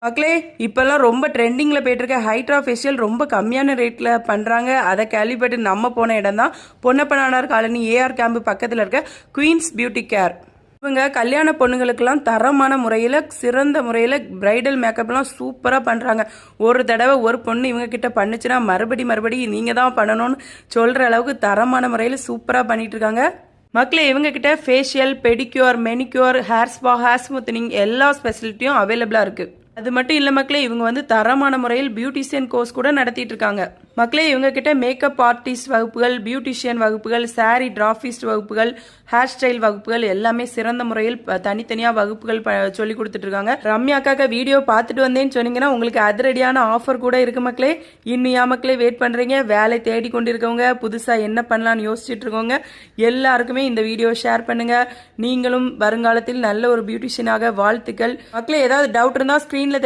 மக்களே இப்போல்லாம் ரொம்ப ட்ரெண்டிங்கில் போயிட்டுருக்க ஹைட்ரா ஃபேஷியல் ரொம்ப கம்மியான ரேட்டில் பண்ணுறாங்க. அதை கேள்விப்பட்டு நம்ம போன இடம் தான் பொன்னப்பனானார் காலனி ஏஆர் கேம்பு பக்கத்தில் இருக்க குயின்ஸ் பியூட்டி கேர். இவங்க கல்யாண பொண்ணுங்களுக்கெல்லாம் தரமான முறையில் சிறந்த முறையில் பிரைடல் மேக்கப்லாம் சூப்பராக பண்ணுறாங்க. ஒரு தடவை ஒரு பொண்ணு இவங்க கிட்ட பண்ணுச்சுன்னா மறுபடி நீங்கள் தான் பண்ணணும்னு சொல்கிற அளவுக்கு தரமான முறையில் சூப்பராக பண்ணிட்டு இருக்காங்க. மக்களே இவங்க கிட்ட facial, pedicure, manicure, hair spa, hair smoothening எல்லா ஸ்பெசிலிட்டியும் அவைலபிளாக இருக்குது. அது மட்டும் இல்லை மக்களே, இவங்க வந்து தரமான முறையில் பியூட்டிஷியன் கோர்ஸ் கூட நடத்திட்டு இருக்காங்க. மக்களே இவங்க கிட்ட மேக்கப் ஆர்டிஸ்ட் வகுப்புகள், பியூட்டிஷியன் வகுப்புகள், சாரி டிராஃபிஸ்ட் வகுப்புகள், ஹேர் ஸ்டைல் வகுப்புகள் எல்லாமே சிறந்த முறையில் தனித்தனியாக வகுப்புகள் சொல்லி கொடுத்துட்டு இருக்காங்க. ரம்யாக்காக வீடியோ பார்த்துட்டு வந்தேன்னு சொன்னீங்கன்னா உங்களுக்கு அதிரடியான ஆஃபர் கூட இருக்கு மக்களே. இன்னும் மக்களே வெயிட் பண்ணுறீங்க? வேலை தேடி கொண்டு இருக்கவங்க, புதுசாக என்ன பண்ணலான்னு யோசிச்சுட்டு இருக்கவங்க எல்லாருக்குமே இந்த வீடியோ ஷேர் பண்ணுங்க. நீங்களும் வருங்காலத்தில் நல்ல ஒரு பியூட்டிஷியனாக வாழ்த்துக்கள். மக்களே ஏதாவது டவுட் இருந்தால் ஸ்க்ரீனில்